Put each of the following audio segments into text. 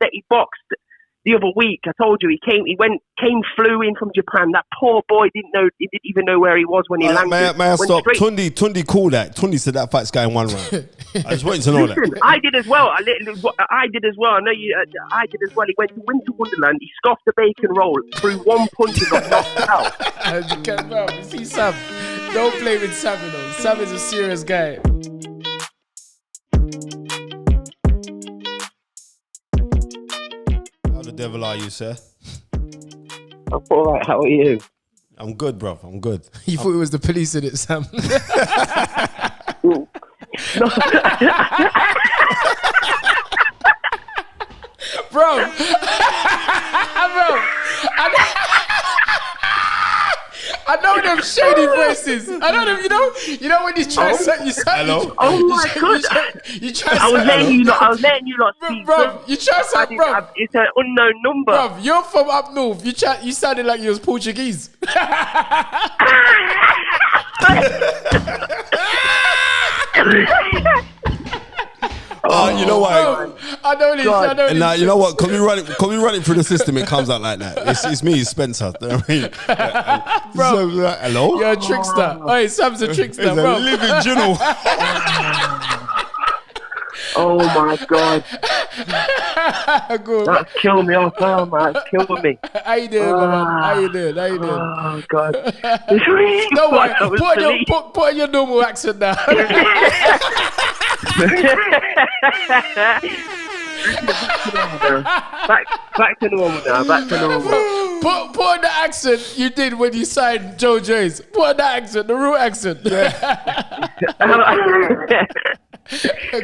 that he boxed the other week, I told you flew in from Japan. That poor boy he didn't even know where he was when he landed. May I stop? Tunde called that. Tunde said that fight's going 1 round. I just wanted to know that. I did as well. I did as well. I know you. I did as well. He went to Winter Wonderland. He scoffed a bacon roll, threw 1 punch and got knocked out. You see, Sam, don't play with Sam. You know, Sam is a serious guy. How the devil are you, sir? I'm all right. How are you? I'm good, bro. I'm good. You thought it was the police in it, Sam? No. Bro, I know them shady voices. I know them. You know when you try to set you. Hello. Oh my god! I was letting you lot speak. Bro, you try to, bro. It's an unknown number. Bro, you're from up north. You sounded like you was Portuguese. You know what? Bro, I know this. And now you know what? Can we run it through the system? It comes out like that. It's me, Spencer. You know what I mean? Bro, so, hello. You're a trickster. Hey, Sam's a trickster, It's bro. a living journal. Oh my god! That's killed me off now, man. It's killing me. How you doing, man? How you doing? Oh god! Don't worry. Put on your normal accent now. Back to normal now. Back to normal. Put on the accent you did when you signed Joe Joyce. Put on the accent, the real accent.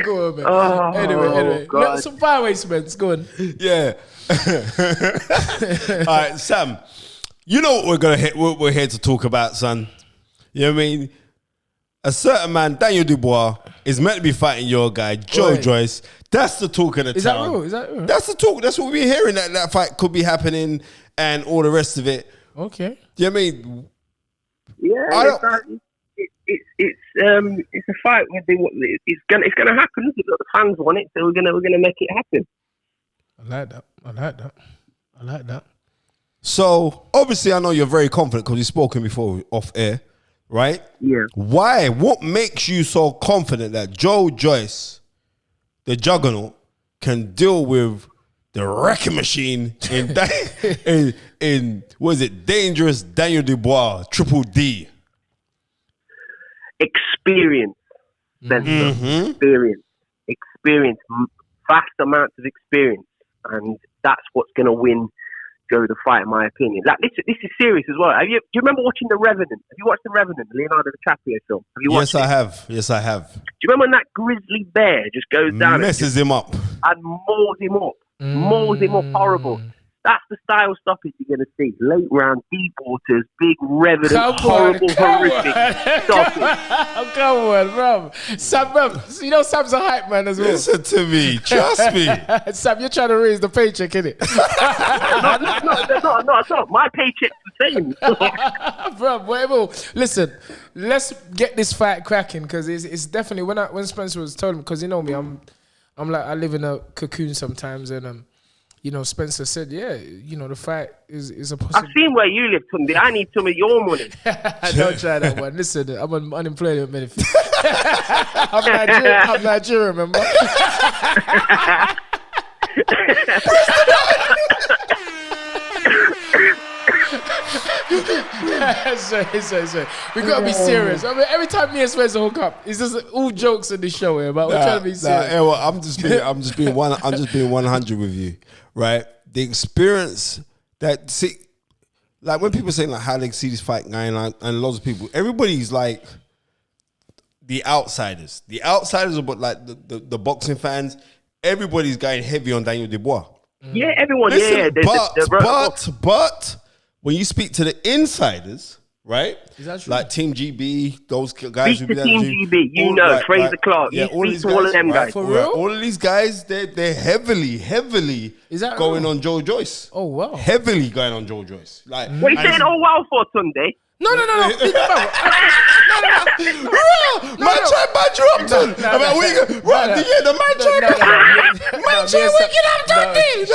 Go on, man. Anyway. God. Some fireaway Spence. Go on. Yeah. All right, Sam. You know what we're here to talk about, son. You know what I mean? A certain man, Daniel Dubois, is meant to be fighting your guy, Joe Joyce. That's the talk of the town. Is that real? That's the talk. That's what we're hearing. That fight could be happening and all the rest of it. Okay. Do you know what I mean? Yeah, it's a fight where it's gonna happen. Look, the fans want it, so we're gonna make it happen. I like that. So obviously, I know you're very confident because you've spoken before off air, right? Yeah. Why? What makes you so confident that Joe Joyce, the juggernaut, can deal with the wrecking machine in what is it? Dangerous Daniel Dubois, Triple D. Experience, Spencer. Experience, vast amounts of experience, and that's what's going to win Joe the fight, in my opinion. Like this is serious as well. Do you remember watching The Revenant? Have you watched The Revenant, the Leonardo DiCaprio film? Have you watched it? Yes, I have. Do you remember when that grizzly bear just goes down, messes him up, and maws him up, horrible? That's the style stoppage you're going to see. Late round, deep waters, big Revenant, horrible, horrific stoppage. Come on, bro. Sam, bro. You know Sam's a hype man as well. Listen to me. Trust me. Sam, you're trying to raise the paycheck, innit? not. My paycheck's the same. Bro, whatever. Listen, let's get this fight cracking because it's definitely when Spencer was telling me, because you know me, I'm like, I live in a cocoon sometimes, and you know, Spencer said, yeah, you know, the fight is a possibility. I've seen where you live, Tunde. I need some of your money. Don't try that one. Listen, I'm on unemployment benefit. I'm Nigerian, remember? Sorry. We gotta be serious. I mean, every time me and Spencer hook up, it's just all jokes in the show here, but we're trying to be serious. I'm just being 100 with you, right? The experience like when people say like how they see this fight going on, and lots of people, everybody's like the outsiders. The outsiders are but like the boxing fans. Everybody's going heavy on Daniel Dubois. Yeah, everyone. Listen, but when you speak to the insiders, right? Is that true? Like Team GB, those guys Speak who to be Team GB, Fraser Clark. Yeah, all of them guys. For real? All of these guys, they're heavily going on Joe Joyce. Oh wow, heavily going on Joe Joyce. Like, what are you saying? Oh wow, for Tunde? No. Man, try badger up, Ton. The man try wicked up, Tunde.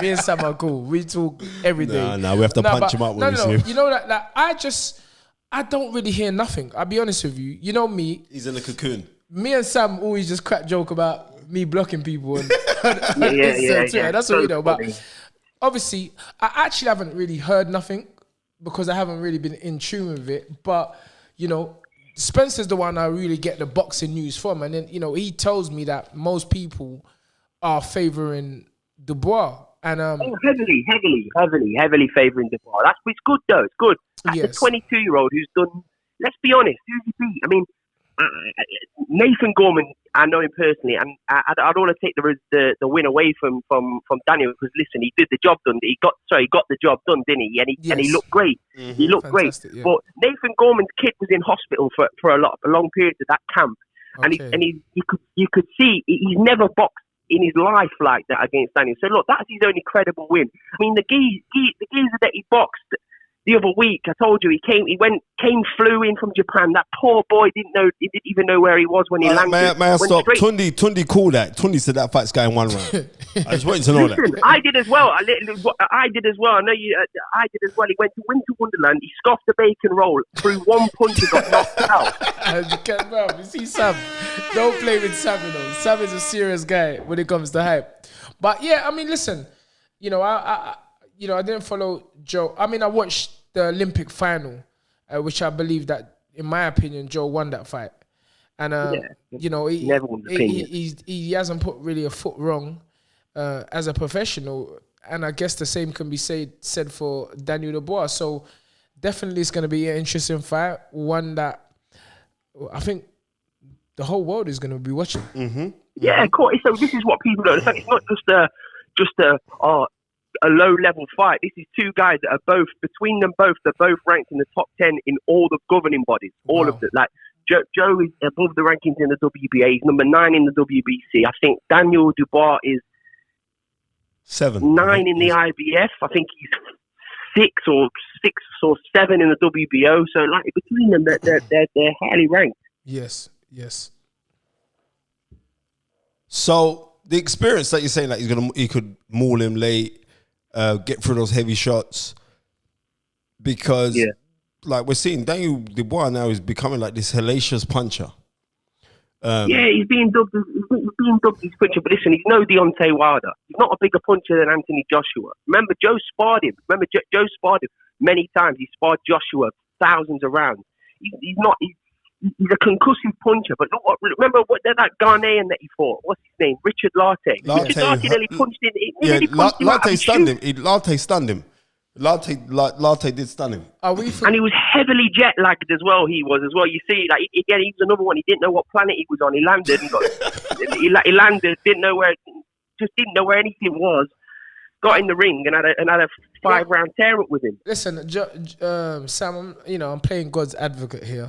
Me and Sam are cool. We talk every day. No, we have to punch him up when we see him. You know that I don't really hear nothing. I'll be honest with you. You know me. He's in a cocoon. Me and Sam always just crack joke about me blocking people. And yeah. That's what we know. But obviously, I actually haven't really heard nothing because I haven't really been in tune with it. But, you know, Spencer's the one I really get the boxing news from. And then, you know, he tells me that most people are favouring Dubois. And heavily favouring Dubois. It's good though. It's good. As a 22-year-old who's done. Let's be honest. Who's he beat? I mean, Nathan Gorman. I know him personally, and I don't want to take the win away from Daniel because listen, he did the job done. He got the job done, didn't he? And he looked great. Mm-hmm. He looked fantastic, great. Yeah. But Nathan Gorman's kid was in hospital for a long period of that camp, and you could see he's never boxed in his life like that against Daniel. So look, that's his only credible win. I mean, the geezer that he boxed the other week, I told you, flew in from Japan. That poor boy didn't even know where he was when he landed. May I stop? Tunde called that. Tunde said that fight's going 1 round. I just wanted to know that. I did as well. I did as well. I know you. I did as well. He went to Winter Wonderland. He scoffed a bacon roll through one punch and got knocked out. You see, Sam, don't play with Sam. You know, Sam is a serious guy when it comes to hype. But yeah, I mean, listen. You know, I didn't follow Joe. I mean, I watched the Olympic final, which I believe that, in my opinion, Joe won that fight. And, you know, he hasn't put really a foot wrong as a professional. And I guess the same can be said for Daniel Dubois. So definitely it's going to be an interesting fight. One that I think the whole world is going to be watching. Mm-hmm. Yeah, of course. So this is what people don't understand. It's not just a low-level fight. This is two guys that are both, between them both, they're both ranked in the top 10 in all the governing bodies. All of them. Like, Joe is above the rankings in the WBA. He's number 9 in the WBC. I think Daniel Dubois is 9 in the IBF. I think he's 6 or 7 in the WBO. So, like, between them, they're highly ranked. Yes. So, the experience that you're saying, like, he could maul him late, get through those heavy shots, because like we're seeing Daniel Dubois now is becoming like this hellacious puncher. He's being dubbed his puncher, but listen, he's no Deontay Wilder. He's not a bigger puncher than Anthony Joshua. Remember, Joe sparred him. Joe sparred him many times. He sparred Joshua thousands of rounds. He's a concussive puncher, but look, remember that Ghanaian that he fought? What's his name? Richard Latte. Richard Latte nearly punched him. Latte stunned him. Latte stunned him. Latte did stun him. And he was heavily jet lagged as well. He You see, like again, he was another one. He didn't know what planet he was on. He landed and he landed. Didn't know where anything was. Got in the ring and had a 5-round tear up with him. Listen, Sam, I'm playing God's advocate here.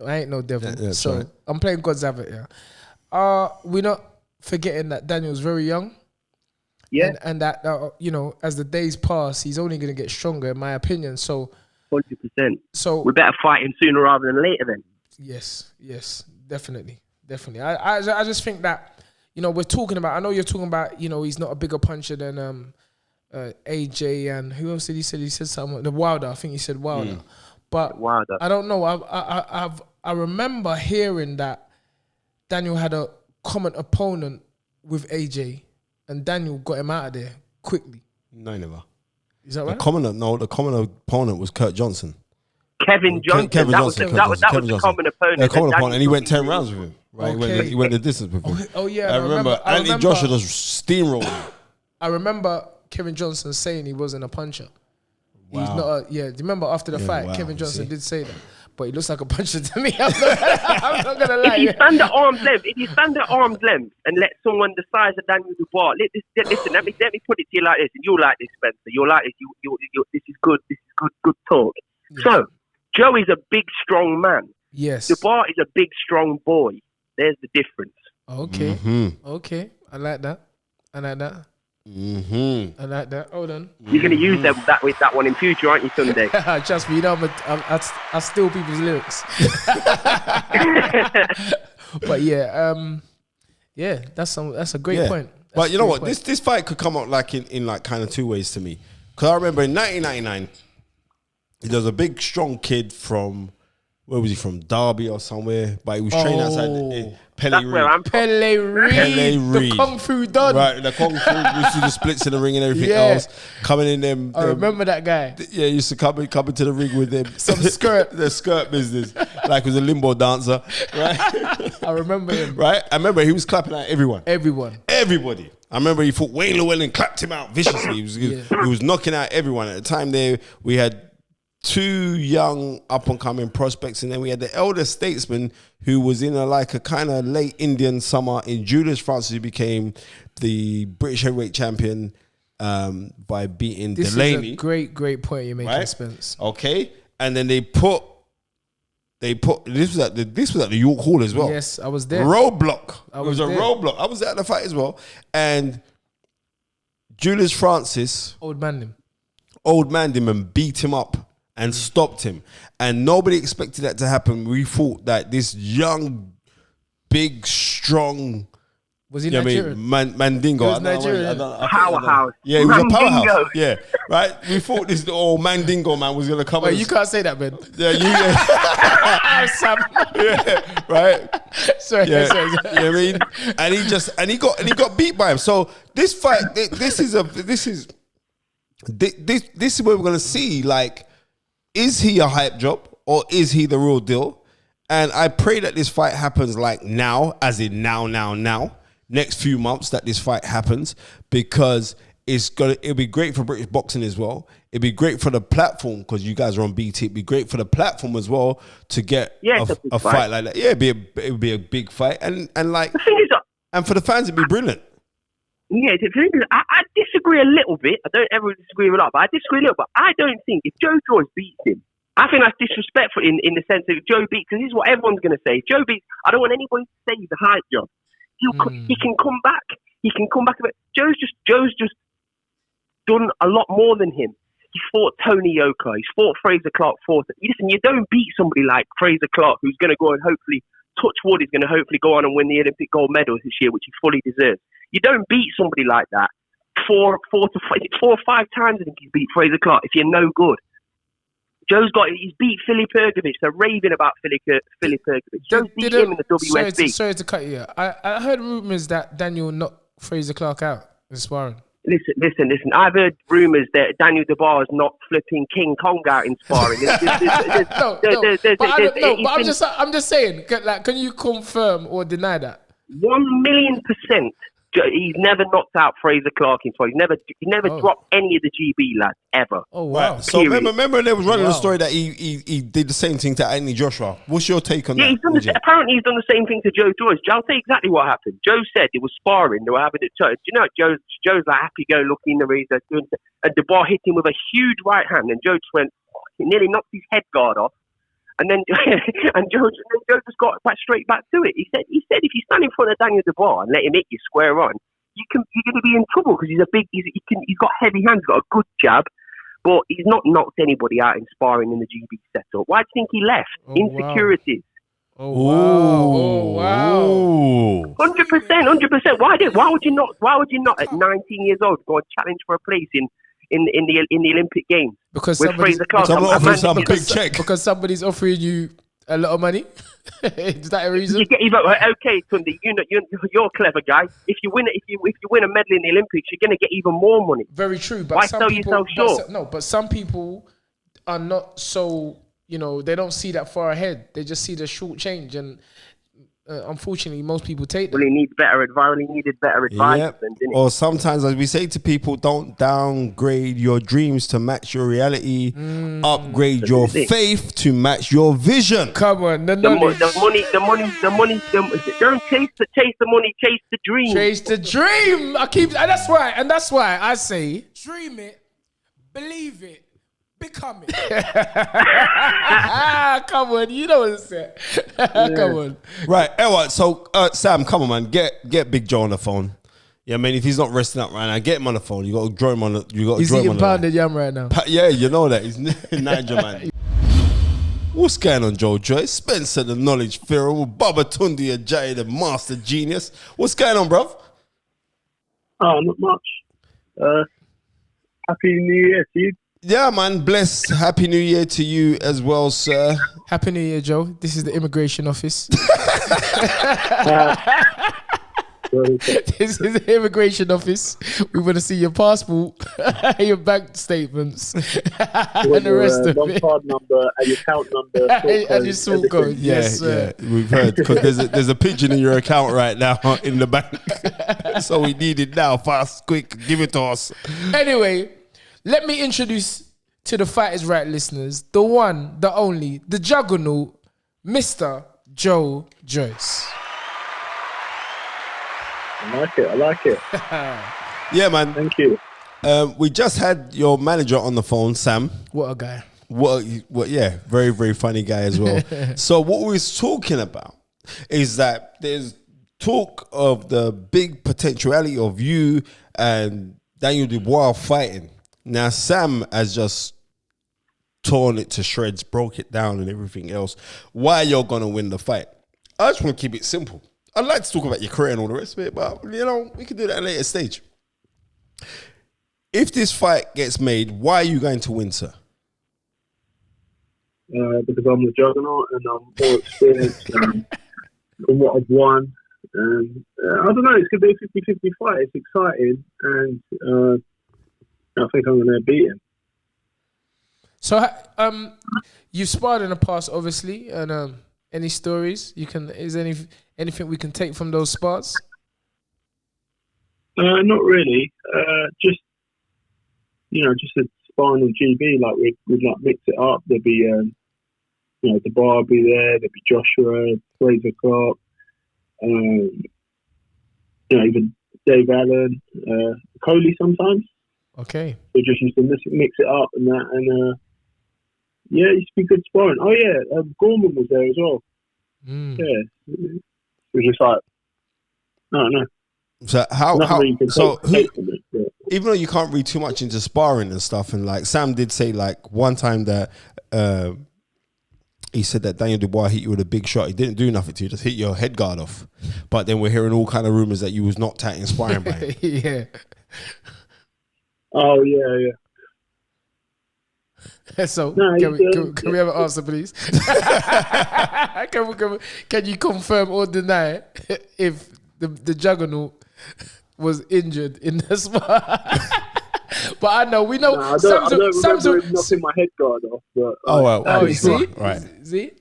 I ain't no devil, so right. I'm playing God's advocate here. We're not forgetting that Daniel's very young. Yeah, and that as the days pass, he's only going to get stronger, in my opinion. So, 100%. So we better fight him sooner rather than later, then. Yes, definitely. I just think that we're talking about. I know you're talking about. He's not a bigger puncher than AJ and who else did he say? He said something. The Wilder. I think he said Wilder. But Wilder. I don't know. I remember hearing that Daniel had a common opponent with AJ, and Daniel got him out of there quickly. No, never. Is that right? The common opponent was Kurt Johnson. Kevin Johnson. That was the common opponent. The common opponent, and he went 10 rounds with him. Right, okay. He went the distance with him. Oh yeah, I remember. Anthony Joshua just steamrolled him. I remember Kevin Johnson saying he wasn't a puncher. Wow. He's not. Do you remember after the fight, Kevin Johnson did say that, but he looks like a puncher to me. I'm not gonna lie. If you stand at arm's length, and let someone the size of Daniel Dubois, listen. Let me put it to you like this, and you'll like this, Spencer. You'll like this. This is good. This is good talk. Yes. So, Joe is a big, strong man. Yes. Dubois is a big, strong boy. There's the difference. Okay. Mm-hmm. Okay. I like that. Mm-hmm. I like that. Hold on. You're going to use that one in future, aren't you, Tunde? Trust me, I steal people's lyrics. But yeah, that's a great point. But you know what? This fight could come out like in like kind of two ways to me. Because I remember in 1999, there was a big, strong kid from, where was he from? Derby or somewhere. But he was training outside Pele Reed. Pele Reed. The Kung Fu Don. Right, the Kung Fu. We see the splits in the ring and everything else. Coming in them. I remember that guy. Yeah, he used to come into the ring with them. Some skirt. The skirt business. Like he was a limbo dancer. Right? I remember him. Right? I remember he was clapping at everyone. Everybody. I remember he fought Wayne Llewellyn and clapped him out viciously. He was knocking out everyone. At the time there, we had 2 young up-and-coming prospects, and then we had the elder statesman who was in a kind of late Indian summer in Julius Francis, who became the British heavyweight champion by beating Delaney. This is a great point you're making, Spence. Okay, and then they put this was at the York Hall as well. Yes, I was there. Roadblock. It was a roadblock. I was at the fight as well, and Julius Francis old man him and beat him up and stopped him. And nobody expected that to happen. We thought that this young, big, strong... Was he Nigerian? Mandingo. He was Nigerian. Powerhouse. Yeah, he was a powerhouse. Yeah, right? We thought this old Mandingo man was going to come... Wait, you can't say that, man. Yeah, Sam. Yeah, right? Sorry. You know what I mean? And he got beat by him. So this fight, this is where we're going to see, like, is he a hype job or is he the real deal? And I pray that this fight happens like now, as in now. Next few months that this fight happens, because it'll be great for British boxing as well. It'd be great for the platform, because you guys are on BT. It'd be great for the platform as well to get a fight like that. Yeah, it would be a big fight, and like, the thing is, and for the fans it'd be brilliant. Yeah, the thing is, I disagree a little bit. I don't ever disagree with a lot, but I disagree a little bit. I don't think if Joe Joyce beats him, I think that's disrespectful in the sense that if Joe beats, because this is what everyone's going to say. If Joe beats, I don't want anybody to say he's a hype job. He can come back. He can come back a bit. Joe's just done a lot more than him. He fought Tony Yoka. He's fought Fraser Clark. Listen, you don't beat somebody like Fraser Clark, who's going to go and hopefully, touch wood, is going to hopefully go on and win the Olympic gold medals this year, which he fully deserves. You don't beat somebody like that 4 or 5 times. I think he's beat Fraser Clark if you're no good. He's beat Philip Ergovich. They're raving about Philip Ergovich. Joe's beat him in the WSB. Sorry to cut you. I heard rumours that Daniel knocked Fraser Clark out in sparring. Listen. I've heard rumours that Daniel Dubois has knocked flipping King Kong out in sparring. I'm just saying. Like, can you confirm or deny that? 1,000,000%. He's never knocked out Fraser Clark in sparring. He never dropped any of the GB lads ever. Oh wow! Right. So remember they was running the story that he did the same thing to Anthony Joshua. What's your take on that? Apparently he's done the same thing to Joe Joyce. I'll tell you exactly what happened. Joe said it was sparring. They were having it. Do you know Joe's like happy-go-lucky in the ring, and Dubois hit him with a huge right hand, and Joe just went, he nearly knocked his head guard off. And then Joe just got straight back to it. He said if you stand in front of Daniel Dubois and let him hit you square on, you're going to be in trouble, because he's got heavy hands, he's got a good jab, but he's not knocked anybody out in sparring in the GB setup. Why do you think he left? Insecurities. Wow. 100%. Why would you not at 19 years old go and challenge for a place in the Olympic Games? Because somebody's big check. Because somebody's offering you a lot of money. Is that a reason? Okay, Tunde, you're a clever guy. If you win a medal in the Olympics, you're going to get even more money. Very true. But why sell yourself short? But some people are not so. They don't see that far ahead. They just see the short change, and unfortunately, most people take that. Well, he needed better advice. Yep. Or sometimes, as we say to people, don't downgrade your dreams to match your reality. Upgrade your faith to match your vision. Come on, the money. Don't chase the money. Chase the dream. Chase the dream. And that's why I say, dream it, believe it, become it. Come on, you know what I'm saying. Come on. Right, anyway, so Sam, come on, man, get Big Joe on the phone. Yeah, I mean, if he's not resting up right now, get him on the phone. You got to draw him on. He's eating pounded yam right now. Yeah, you know that. He's Niger, man. What's going on, Joe Joyce? Spencer, the knowledge Fearon, Baba Tunde, Ajayi, the master genius. What's going on, bruv? Oh, not much. Happy New Year to you. Yeah, man. Blessed. Happy New Year to you as well, sir. Happy New Year, Joe. This is the immigration office. This is the immigration office. We want to see your passport, your bank statements, and the rest of it. Card number and your account number, and your sort code. Yes, sir. Yeah, we've heard because there's a pigeon in your account right now in the bank, so we need it now, fast, quick. Give it to us. Anyway, let me introduce to the Fight Is Right listeners the one, the only, the juggernaut, Mr. Joe Joyce. I like it. Yeah, man. Thank you. We just had your manager on the phone, Sam. What a guy. What? Yeah, very, very funny guy as well. So what we was talking about is that there's talk of the big potentiality of you and Daniel Dubois fighting. Now, Sam has just torn it to shreds, broke it down and everything else. Why you're going to win the fight? I just want to keep it simple. I'd like to talk about your career and all the rest of it, but, you know, we can do that at a later stage. If this fight gets made, why are you going to win, sir? Because I'm the juggernaut and I'm more experienced from what I've won. And I don't know, it's going to be a 50-50 fight. It's exciting, and I think I'm going to beat him. So, you've sparred in the past, obviously, and any stories you can? Is anything we can take from those spars? Not really. Just a sparring with GB. Like we'd like mix it up. There'd be the bar would be there. There'd be Joshua, Fraser Clark, even Dave Allen, Coley sometimes. Okay. We just used to mix it up and that, and yeah, it used to be good sparring. Oh yeah, Gorman was there as well. Yeah, it was just like, I don't know. So even though you can't read too much into sparring and stuff, and like Sam did say, like one time that he said that Daniel Dubois hit you with a big shot. He didn't do nothing to you, just hit your head guard off. But then we're hearing all kind of rumors that you was not tight in sparring by him. Yeah. Oh yeah. So can we have an answer, please? Can you confirm or deny if the juggernaut was injured in the spot? But I know we know. I don't remember knocking my head guard off. But you see, right?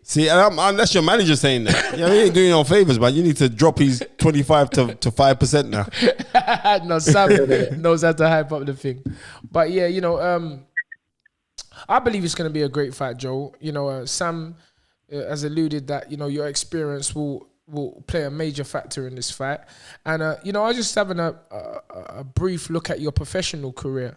See, and that's your manager saying that. He ain't doing you no favors, man. You need to drop his 25 to 5% now. No, Sam knows how to hype up the thing. But yeah, I believe it's going to be a great fight, Joe. Sam has alluded that your experience will play a major factor in this fight. And I was just having a brief look at your professional career.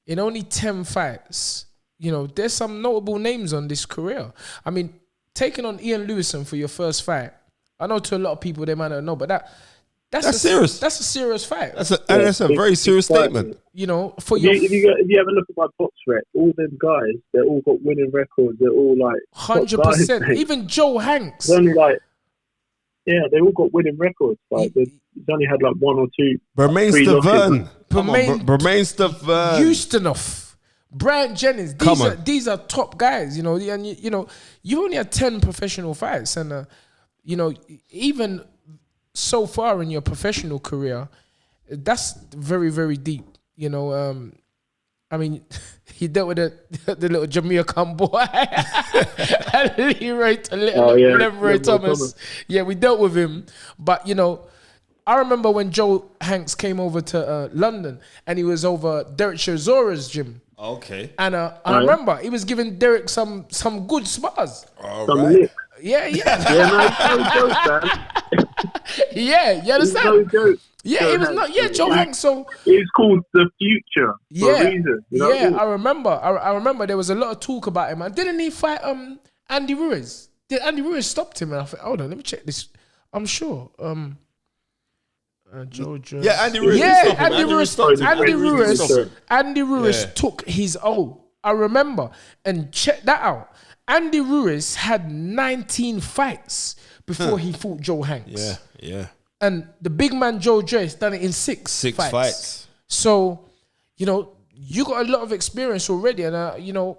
In only 10 fights, there's some notable names on this career. I mean, taking on Ian Lewison for your first fight, I know to a lot of people they might not know, but that's serious. That's a serious fight. That's a very serious statement. For if you have a look at my box rep, all them guys, they all got winning records. They're all like 100%. Even Joe Hanks. It's only like, yeah, they all got winning records. Like he's only had like one or two. Bermain Stavern. Ustinov. Brian Jennings. These are top guys. And you only had 10 professional fights, and even so far in your professional career, that's very, very deep. I mean, he dealt with the little Jamaican boy, Leroy Thomas. Yeah, we dealt with him. But, I remember when Joe Hanks came over to London and he was over Derek Chizora's gym. Okay. And I remember he was giving Derek some good spars. All right. Yeah. Yeah, you understand? Yeah, it was not. Yeah, Joe Hanks. So it's called the future. For a reason, I remember. I remember there was a lot of talk about him. And didn't he fight Andy Ruiz? Did Andy Ruiz stopped him? And I thought, hold on, let me check this. I'm sure. Joe Joyce. Yeah, Andy Ruiz. Yeah, Andy Ruiz stopped him. Andy Ruiz took his O. I remember. And check that out. Andy Ruiz had 19 fights before he fought Joe Hanks. Yeah. And the big man Joe Joyce done it in six fights. So, you know, you got a lot of experience already, and you know,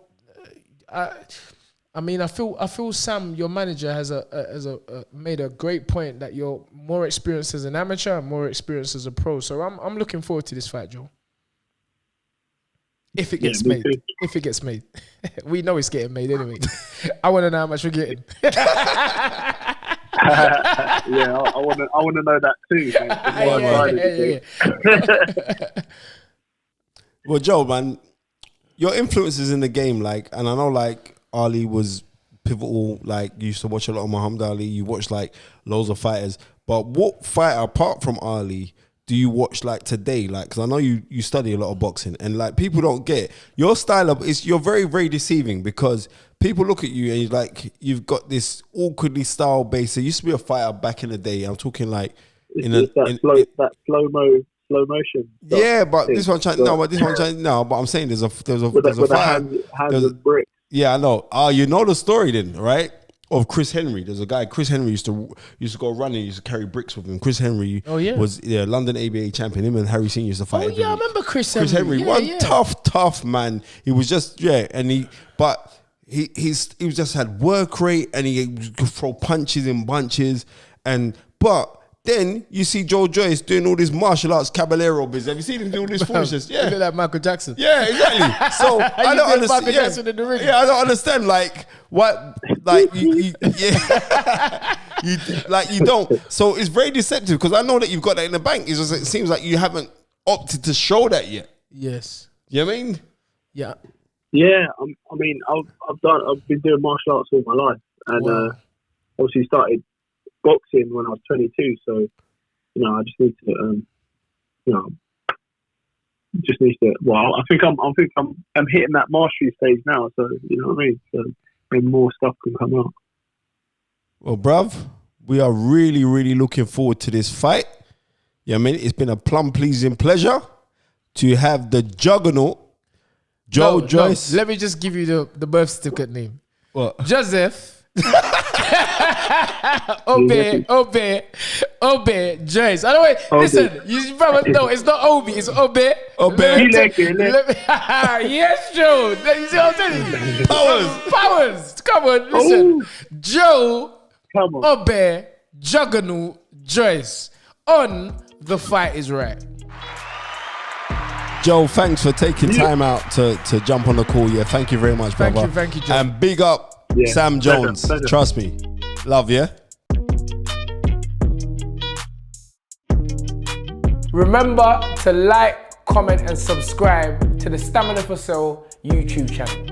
I mean, I feel Sam, your manager, has made a great point that you're more experienced as an amateur and more experienced as a pro. So I'm looking forward to this fight, Joe. If it gets made. If it gets made. We know it's getting made anyway. I want to know how much we're getting. Yeah, I want to know that too. Yeah. Well, Joe, man, your influences in the game, like, and I know, like, Ali was pivotal. Like, you used to watch a lot of Muhammad Ali. You watched like loads of fighters. But what fighter apart from Ali do you watch like today? Like, because I know you study a lot of boxing, and like people don't get your style of is you're very, very deceiving, because people look at you and you're like, you've got this awkwardly style base. There used to be a fighter back in the day. I'm talking like that slow motion. Yeah, but this one, but I'm saying there's a fighter. Hands with brick. Yeah, I know. You know the story then, right? Of Chris Henry. There's a guy, Chris Henry used to go running, used to carry bricks with him. Chris Henry was London ABA champion. Him and Harry Singh used to fight. Oh yeah, I remember Chris Henry. Chris Henry, tough man. He was just he just had work rate, and he could throw punches in bunches, but then you see Joe Joyce doing all this martial arts caballero business. Have you seen him do all this foolishness? Yeah, look like Michael Jackson. Yeah, exactly. So I don't understand. Michael Jackson in the ring. Yeah, I don't understand. Like what? Like you don't. So it's very deceptive, because I know that you've got that in the bank. It's just, it seems like you haven't opted to show that yet. Yes. You know what I mean? Yeah. Yeah, I mean, I've been doing martial arts all my life, and obviously started boxing when I was 22. So, you know, I just need to, Well, I think I'm hitting that mastery stage now. So, you know what I mean. So, and more stuff can come out. Well, bruv, we are really, really looking forward to this fight. Yeah, I mean, it's been a plum pleasing pleasure to have the juggernaut, Joe Joyce. No, let me just give you the birth certificate name. What? Joseph. Obe Joyce. I don't wait. Listen, you probably know it's not Obi, it's Obe. Yes, Joe. You see what I'm telling you? Powers. Come on, listen. Joe Obe Juggernaut Joyce on The Fight Is Right. Joe, thanks for taking time out to jump on the call. Yeah, thank you very much, brother. Thank you, Joe. And big up Sam Jones. Pleasure. Trust me. Love, yeah? Remember to like, comment and subscribe to the Stamina for Sale YouTube channel.